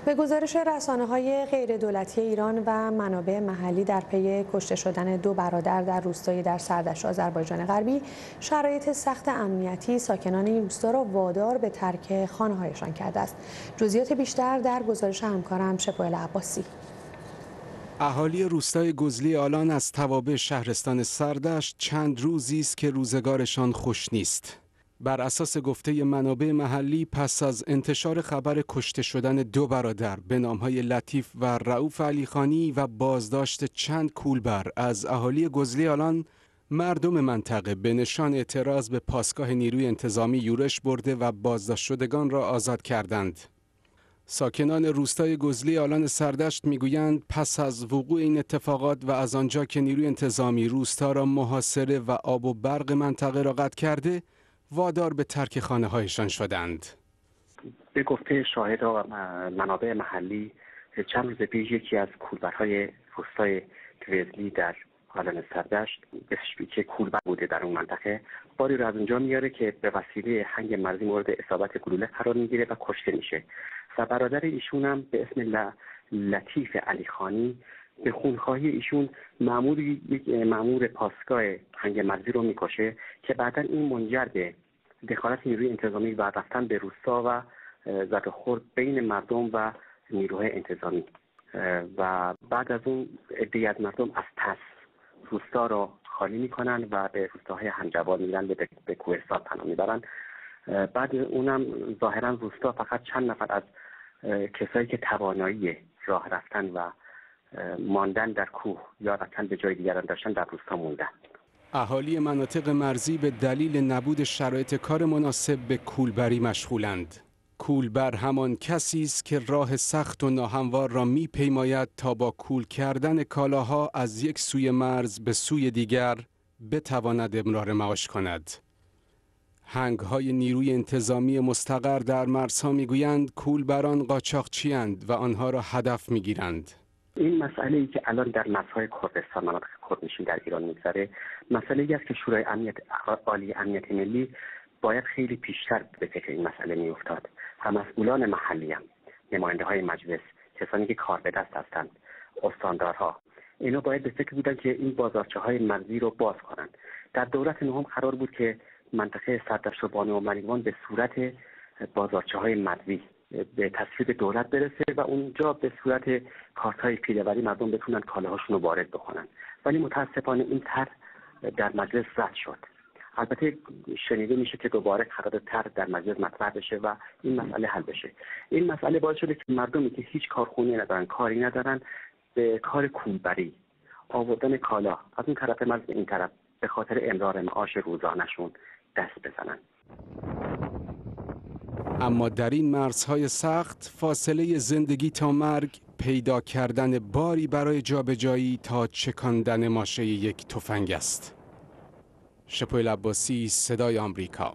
به گزارش رسانه‌های غیردولتی ایران و منابع محلی در پی کشته شدن دو برادر در روستایی در سردشت آذربایجان غربی، شرایط سخت امنیتی ساکنان این روستا را وادار به ترک خانه‌هایشان کرده است. جزئیات بیشتر در گزارش همکارم شپوئل عباسی. اهالی روستای گزلی آلان از توابع شهرستان سردشت چند روزی است که روزگارشان خوش نیست. بر اساس گفته منابع محلی، پس از انتشار خبر کشته شدن دو برادر به نامهای لطیف و رؤوف علیخانی و بازداشت چند کولبر از اهالی گزلی آلان، مردم منطقه به نشان اعتراض به پاسگاه نیروی انتظامی یورش برده و بازداشت شدگان را آزاد کردند. ساکنان روستای گزلی آلان سردشت میگویند پس از وقوع این اتفاقات و از آنجا که نیروی انتظامی روستا را محاصره و آب و برق منطقه را قطع کرده، وادار به ترک خانه‌هایشان شدند. به گفته شاهدان و منابع محلی، چند روز پیش یکی از کولبرهای روستای گزلی در آلان سردشت که کولبر بوده در اون منطقه، باری رو از اونجا میاره که به وسیله هنگ مرزی مورد اصابت گلوله قرار میگیره و کشته میشه. و برادر ایشون هم به اسم لطیف علیخانی به خونخواهی ایشون مأمور پاسگاه هنگ مرزی رو میکشه که بعدا این منجر به دخالت نیروی انتظامی و رفتن به روستا و زد و خورد بین مردم و نیروهای انتظامی و بعد از اون عده‌ای از مردم از ترس روستا را خالی میکنن و به روستاهای همجوار میرن، به کوهستان پناه میبرن. بعد اونم ظاهرا روستا فقط چند نفر از کسایی که توانایی راه رفتن و ماندن در کوه یا رفتن به جای دیگران داشتن در روستا موندن. اهالی مناطق مرزی به دلیل نبود شرایط کار مناسب به کولبری مشغولند. کولبر همان کسی است که راه سخت و ناهموار را میپیماید تا با کول کردن کالاها از یک سوی مرز به سوی دیگر بتواند امرار معاش کند. هنگ‌های نیروی انتظامی مستقر در مرزها میگویند کولبران قاچاقچی‌اند و آنها را هدف میگیرند. این مسئله‌ای که الان در مرزهای کردستان، مناطق کردنشین در ایران میگذره، مسئله‌ای است که شورای عالی امنیت ملی باید خیلی پیشتر به فکر این مسئله میافتاد. هم مسئولان محلی هم، نماینده‌های مجلس، کسانی که کار به دست هستند، استاندارها، اینا باید به فکر بودن که این بازارچه‌های مرزی رو باز کنند. در دولت نهم قرار بود که منطقه سردشت و بانو و مریوان به صورت بازارچه‌های مرزی به تصویب دولت برسه و اونجا به صورت کارت‌های پیره‌وری مردم بتونن کالاهاشون رو وارد بکنن. ولی متاسفانه این طرح در مجلس رد شد. البته شنیده میشه که دوباره قرار طرح در مجلس مطرح بشه و این مسئله حل بشه. این مسئله باعث شده که مردمی که هیچ کارخونه ندارن، کاری ندارن، به کار کولبری، آوردن کالا از اون طرف مرز به این طرف به خاطر امرار معاش روزانه‌شون دست بزنن. اما در این مرزهای سخت، فاصله زندگی تا مرگ پیدا کردن باری برای جابجایی تا چکاندن ماشه یک تفنگ است. شپوئل عباسی، صدای آمریکا.